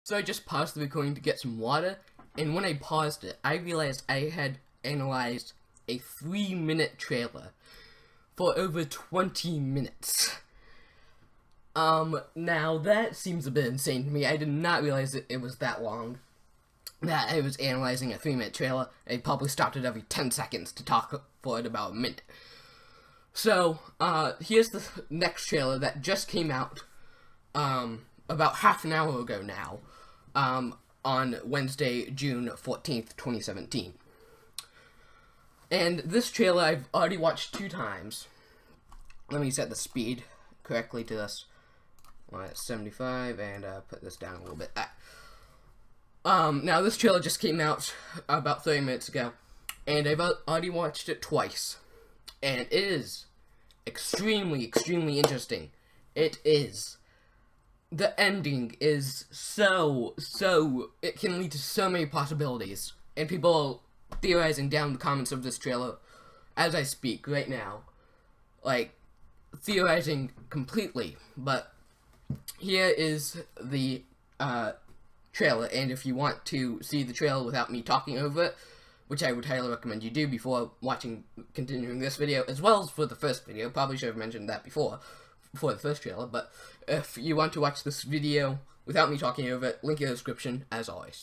So I just paused the recording to get some water, and when I paused it, I realized I had analyzed a 3-minute trailer for over 20 minutes. Now that seems a bit insane to me. I did not realize that it was that long. That I was analyzing a 3-minute trailer. I probably stopped it every 10 seconds to talk for it about a minute. So, here's the next trailer that just came out, about half an hour ago now, on Wednesday, June 14th, 2017. And this trailer I've already watched 2 times. Let me set the speed correctly to this. At 75, and put this down a little bit. Now this trailer just came out about 30 minutes ago, and I've already watched it twice, and it is extremely interesting. It is. The ending is so, it can lead to so many possibilities, and people are theorizing down the comments of this trailer as I speak right now, like, theorizing completely. But here is the trailer, and if you want to see the trailer without me talking over it, which I would highly recommend you do before continuing this video, as well as for the first video, probably should have mentioned that before the first trailer, but if you want to watch this video without me talking over it, link in the description, as always.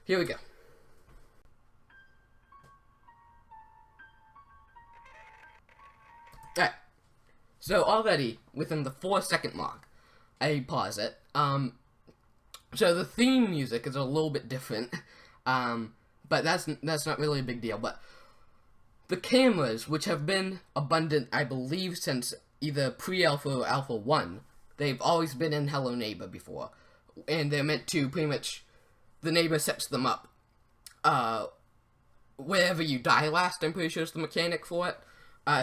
Here we go. Alright. So already, within the 4-second mark, I pause it. So the theme music is a little bit different. But that's not really a big deal. But the cameras, which have been abundant, I believe, since either pre-alpha or alpha 1, they've always been in Hello Neighbor before. And they're meant to pretty much, the neighbor sets them up. Wherever you die last, I'm pretty sure is the mechanic for it.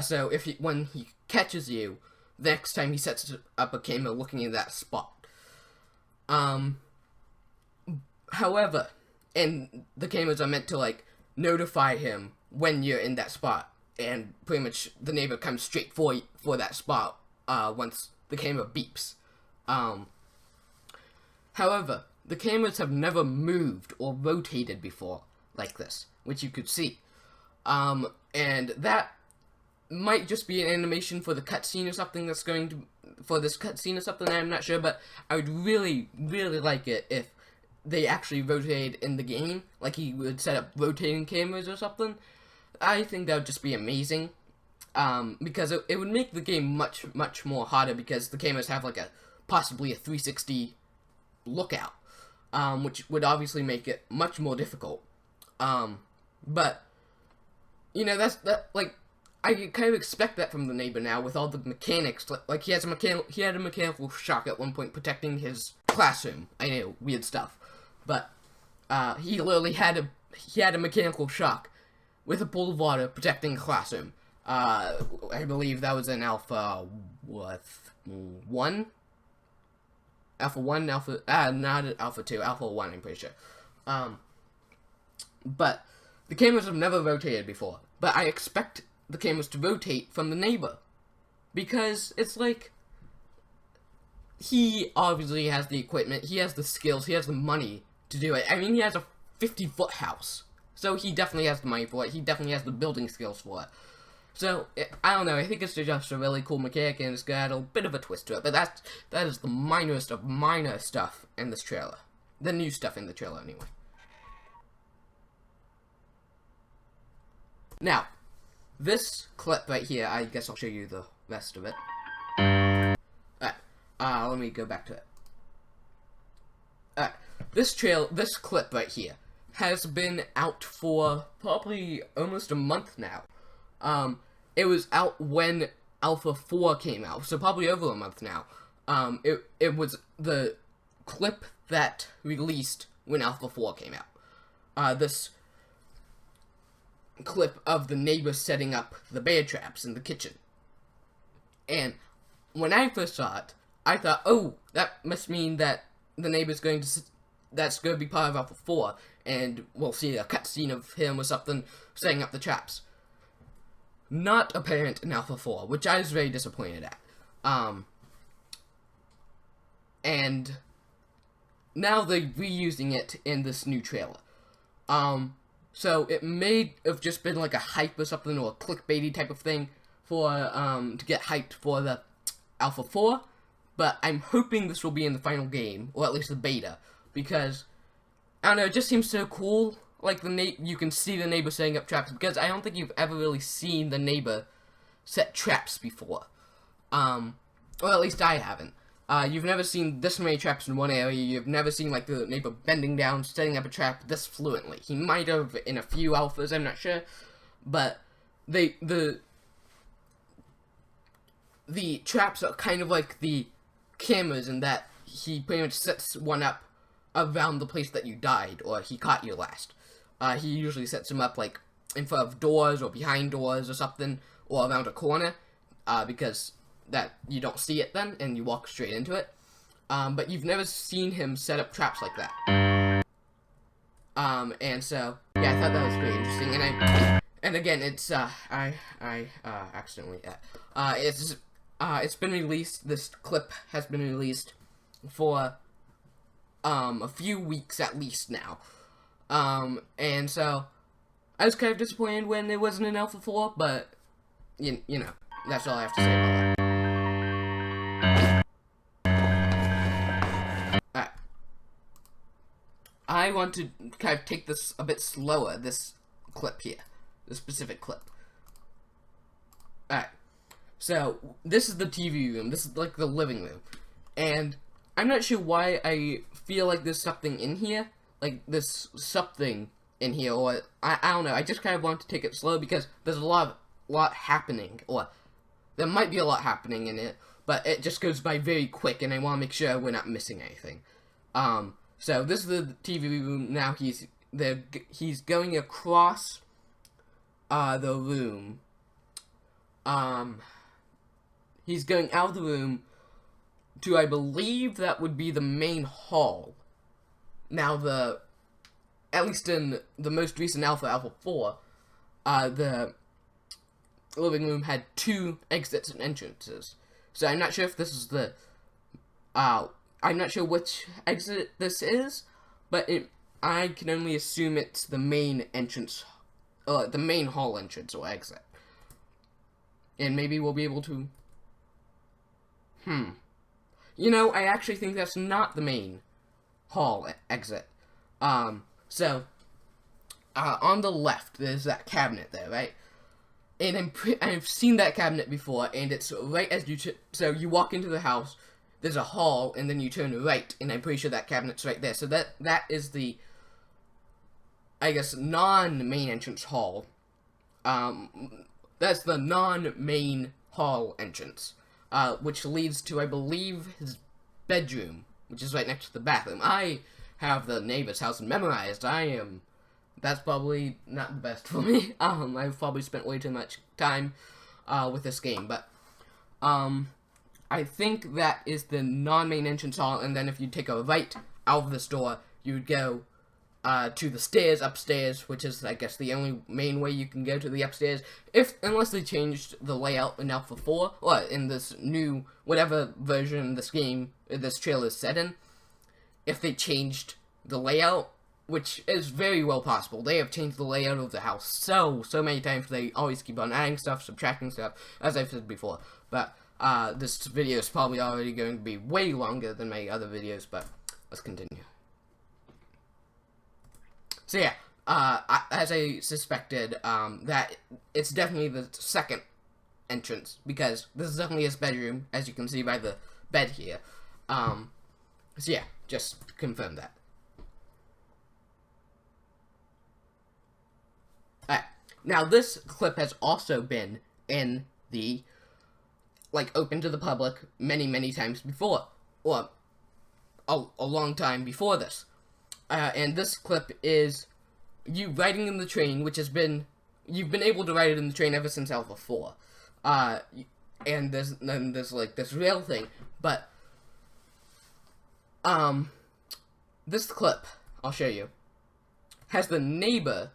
So when he catches you, the next time he sets up a camera looking in that spot. However, and the cameras are meant to, like, notify him when you're in that spot, and pretty much the neighbor comes straight for that spot, once the camera beeps. However, the cameras have never moved or rotated before like this, which you could see. And that might just be an animation for the cutscene or something that's going to, for this cutscene or something, I'm not sure, but I would really like it if they actually rotated in the game, like he would set up rotating cameras or something. I think that would just be amazing, because it would make the game much more harder, because the cameras have, like, possibly a 360 lookout, which would obviously make it much more difficult. But, you know, like, I kind of expect that from the neighbor now, with all the mechanics. Like, he had a mechanical shock at one point protecting his classroom. I know, weird stuff. But, he literally had a mechanical shock with a pool of water protecting the classroom. I believe that was in Alpha, 1? Alpha 1, not Alpha 2, Alpha 1, I'm pretty sure. But the cameras have never rotated before. But I expect the cameras to rotate from the neighbor, because it's like, he obviously has the equipment, he has the skills, he has the money to do it. I mean, he has a 50-foot house, so he definitely has the money for it, he definitely has the building skills for it. So, I don't know, I think it's just a really cool mechanic, and it's got a bit of a twist to it, but that is the minorest of minor stuff in this trailer. The new stuff in the trailer, anyway. Now, this clip right here, I guess I'll show you the rest of it. Alright, let me go back to it. Alright, this clip right here has been out for probably almost a month now. it was out when Alpha 4 came out, so probably over a month now. It was the clip that released when Alpha 4 came out. This clip of the neighbor setting up the bear traps in the kitchen. And when I first saw it, I thought, oh, that must mean that the neighbor's that's going to be part of Alpha 4, and we'll see a cutscene of him or something setting up the traps. Not apparent in Alpha 4, which I was very disappointed at. And now they're reusing it in this new trailer. So it may have just been like a hype or something, or a clickbaity type of thing for, to get hyped for the Alpha 4, but I'm hoping this will be in the final game, or at least the beta, because, I don't know, it just seems so cool, like you can see the neighbor setting up traps, because I don't think you've ever really seen the neighbor set traps before, or at least I haven't. You've never seen this many traps in one area. You've never seen, like, the neighbor bending down, setting up a trap this fluently. He might have in a few alphas, I'm not sure. But the traps are kind of like the cameras in that he pretty much sets one up around the place that you died, or he caught you last. He usually sets them up, like, in front of doors, or behind doors, or something, or around a corner, because that you don't see it then, and you walk straight into it. But you've never seen him set up traps like that. And so, yeah, I thought that was pretty interesting, and again, it's, I accidentally, it's been released, this clip has been released for, a few weeks at least now. And so, I was kind of disappointed when it wasn't in Alpha 4, but, you know, that's all I have to say about that. I want to kind of take this a bit slower, this clip here. This specific clip. Alright. So, this is the TV room. This is like the living room. And I'm not sure why I feel like there's something in here. Like, there's something in here, or I don't know. I just kind of want to take it slow because there's a lot happening, or there might be a lot happening in it, but it just goes by very quick, and I want to make sure we're not missing anything. So this is the TV room. Now he's going across the room. He's going out of the room to, I believe that would be the main hall. Now at least in the most recent Alpha 4, the living room had 2 exits and entrances. So I'm not sure if this is I'm not sure which exit this is, but I can only assume it's the main entrance, the main hall entrance or exit. And maybe we'll be able to... You know, I actually think that's not the main hall exit. So, on the left, there's that cabinet there, right? And I've seen that cabinet before, and it's right as so you walk into the house, there's a hall, and then you turn right, and I'm pretty sure that cabinet's right there. So that is the, I guess, non-main entrance hall. That's the non-main hall entrance, which leads to, I believe, his bedroom, which is right next to the bathroom. I have the neighbor's house memorized. That's probably not the best for me. I've probably spent way too much time with this game, but I think that is the non-main entrance hall, and then if you take a right out of this door, you would go to the stairs upstairs, which is, I guess, the only main way you can go to the upstairs, unless they changed the layout in Alpha 4, or in this new, whatever version this trailer is set in. If they changed the layout, which is very well possible. They have changed the layout of the house so many times. They always keep on adding stuff, subtracting stuff, as I've said before. But this video is probably already going to be way longer than my other videos, but let's continue. So yeah, as I suspected, that it's definitely the second entrance, because this is definitely his bedroom, as you can see by the bed here. So yeah, just confirm that. Alright, now this clip has also been in the, like, open to the public many times before, or a long time before this. And this clip is you riding in the train, which has been, you've been able to ride it in the train ever since Alpha 4. And there's like this rail thing, but, this clip, I'll show you, has the neighbor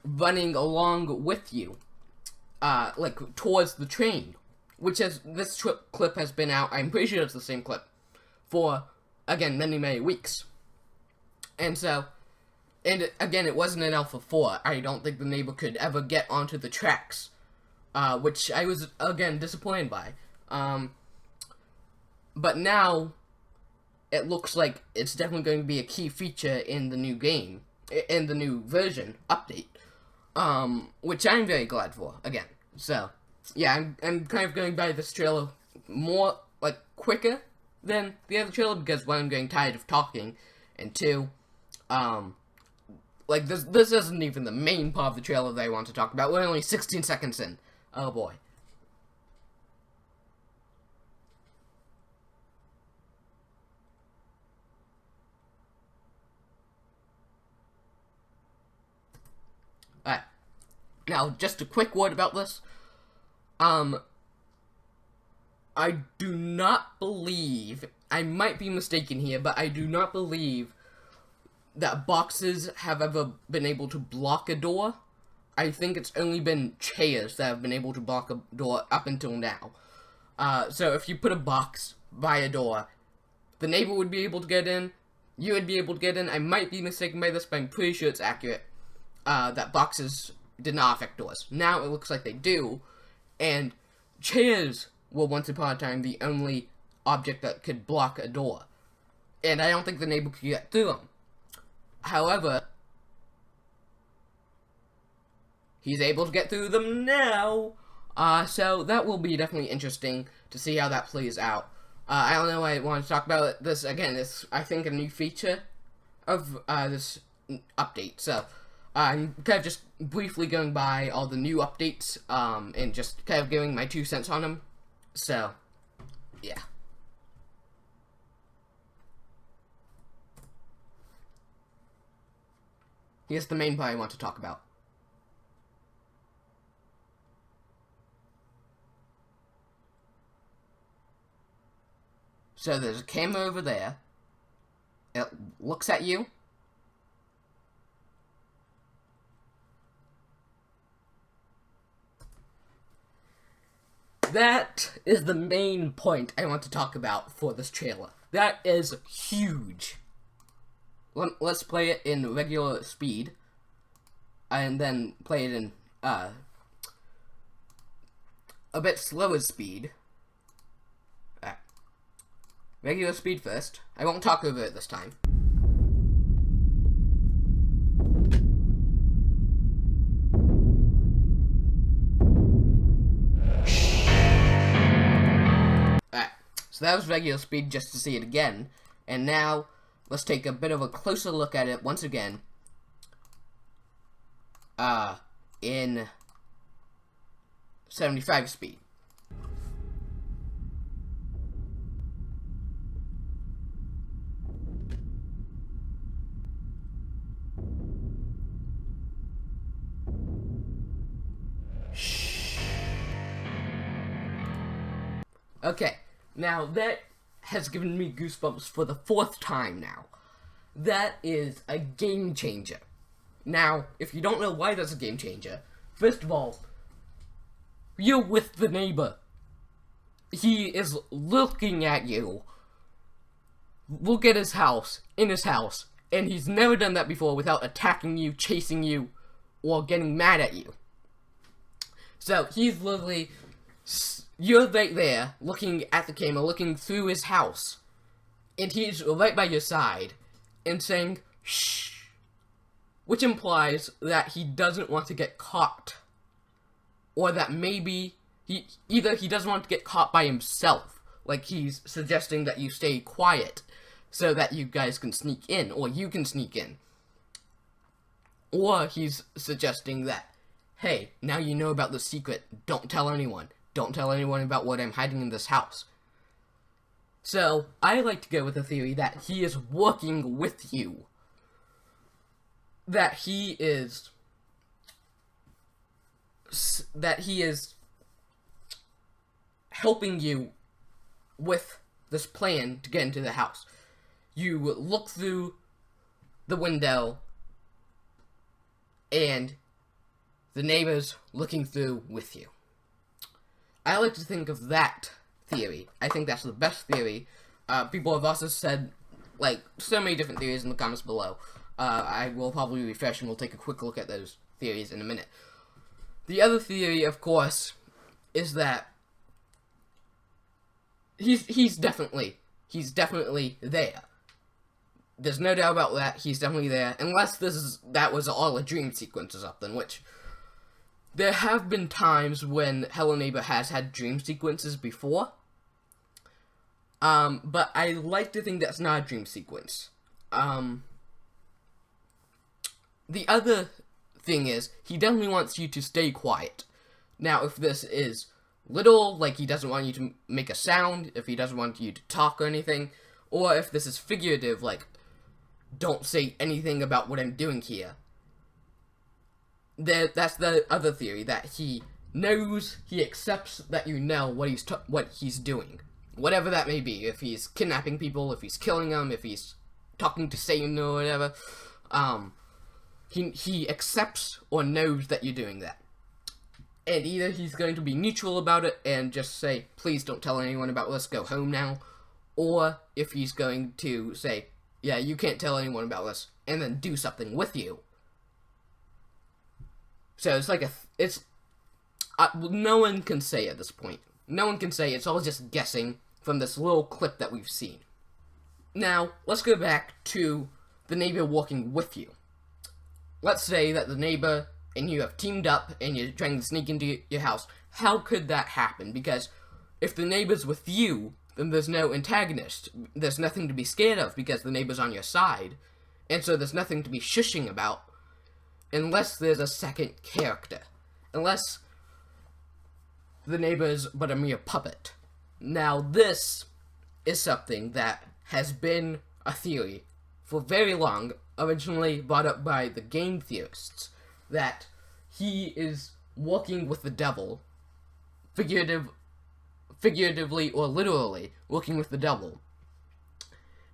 running along with you, like, towards the train, which has, this clip has been out, I'm pretty sure it's the same clip, for, again, many weeks. And so, and again, it wasn't in Alpha 4. I don't think the neighbor could ever get onto the tracks, which I was, again, disappointed by. But now, it looks like it's definitely going to be a key feature in the new game, in the new version, update, which I'm very glad for, again. So, yeah, I'm kind of going by this trailer more, like, quicker than the other trailer, because one, I'm getting tired of talking, and two, like, this isn't even the main part of the trailer that I want to talk about. We're only 16 seconds in. Oh boy. Alright. Now, just a quick word about this. I do not believe, I might be mistaken here, but I do not believe that boxes have ever been able to block a door. I think it's only been chairs that have been able to block a door up until now. So if you put a box by a door, the neighbor would be able to get in, you would be able to get in. I might be mistaken by this, but I'm pretty sure it's accurate, that boxes did not affect doors. Now it looks like they do, and chairs were once upon a time the only object that could block a door. And I don't think the neighbor could get through them. However, he's able to get through them now. So that will be definitely interesting to see how that plays out. I don't know why I want to talk about it. This, again, is, I think, a new feature of this update. So, I'm kind of just briefly going by all the new updates, and just kind of giving my 2 cents on them. So, yeah. Here's the main part I want to talk about. So there's a camera over there. It looks at you. That is the main point I want to talk about for this trailer. That is huge. Let's play it in regular speed, and then play it in a bit slower speed. Regular speed first. I won't talk over it this time. Alright, so that was regular speed just to see it again, and now let's take a bit of a closer look at it once again. In 75 speed. Okay, now that has given me goosebumps for the 4th time now. That is a game changer. Now, if you don't know why that's a game changer, first of all, you're with the neighbor. He is looking at you. Look at his house, in his house, and he's never done that before without attacking you, chasing you, or getting mad at you. So, he's literally, you're right there, looking at the camera, looking through his house, and he's right by your side, and saying, shh, which implies that he doesn't want to get caught, or that maybe, either he doesn't want to get caught by himself, like he's suggesting that you stay quiet, so that you guys can sneak in, or you can sneak in, Or he's suggesting that, hey, now you know about the secret, don't tell anyone. Don't tell anyone about what I'm hiding in this house. So, I like to go with the theory that he is working with you. That he is helping you with this plan to get into the house. You look through the window, and the neighbor's looking through with you. I like to think of that theory. I think that's the best theory. People have also said, like, so many different theories in the comments below. I will probably refresh and we'll take a quick look at those theories in a minute. The other theory, of course, is that he's definitely there. There's no doubt about that. He's definitely there, unless that was all a dream sequence or something. Which there have been times when Hello Neighbor has had dream sequences before. But I like to think that's not a dream sequence. The other thing is, he definitely wants you to stay quiet. Now, if this is little, like he doesn't want you to make a sound, if he doesn't want you to talk or anything, or if this is figurative, like, don't say anything about what I'm doing here, that's the other theory, that he knows, he accepts that you know what he's doing. Whatever that may be, if he's kidnapping people, if he's killing them, if he's talking to Satan or whatever, he accepts or knows that you're doing that. And either he's going to be neutral about it and just say, please don't tell anyone about this, go home now. Or if he's going to say, yeah, you can't tell anyone about this, and then do something with you. So it's like no one can say at this point. No one can say, it's all just guessing from this little clip that we've seen. Now, let's go back to the neighbor walking with you. Let's say that the neighbor and you have teamed up and you're trying to sneak into your house. How could that happen? Because if the neighbor's with you, then there's no antagonist. There's nothing to be scared of because the neighbor's on your side. And so there's nothing to be shushing about unless there's a second character. Unless the neighbor's but a mere puppet. Now this is something that has been a theory for very long, originally brought up by the game theorists, that he is walking with the devil, figuratively or literally working with the devil,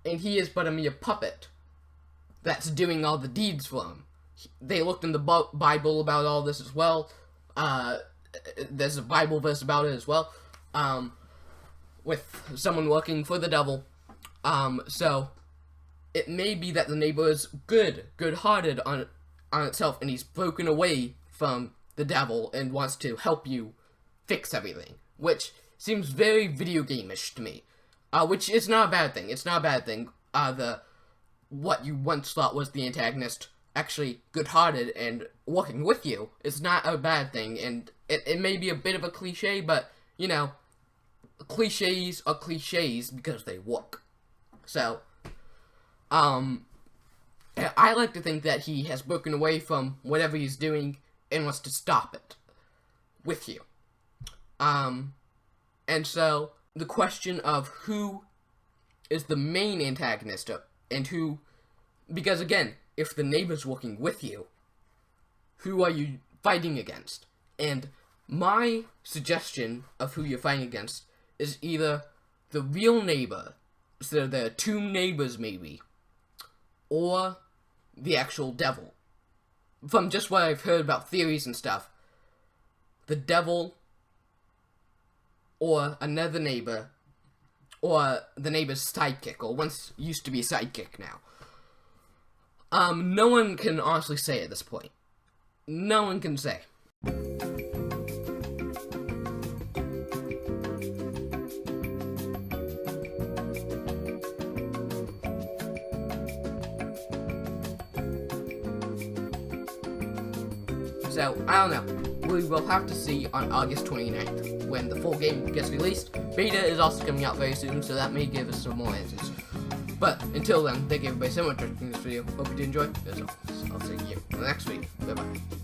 and he is but a mere puppet that's doing all the deeds for him. They looked in the Bible about all this as well. There's a Bible verse about it as well, with someone working for the devil. So it may be that the neighbor is good-hearted on itself, and he's broken away from the devil and wants to help you fix everything, which seems very video game-ish to me, which is not a bad thing. It's not a bad thing. What you once thought was the antagonist actually good-hearted and working with you is not a bad thing, and it may be a bit of a cliche, but, you know, cliches are cliches because they work. So, I like to think that he has broken away from whatever he's doing and wants to stop it with you. And so, the question of who is the main antagonist and who, because again, if the neighbor's working with you, who are you fighting against? And my suggestion of who you're fighting against is either the real neighbor, so there are two neighbors maybe, or the actual devil. From just what I've heard about theories and stuff, the devil, or another neighbor, or the neighbor's sidekick, or once used to be a sidekick now. No one can honestly say at this point. No one can say. So, I don't know. We will have to see on August 29th when the full game gets released. Beta is also coming out very soon, so that may give us some more answers. But until then, thank you everybody so much for watching this video. Hope you did enjoy. As always, I'll see you next week. Bye bye.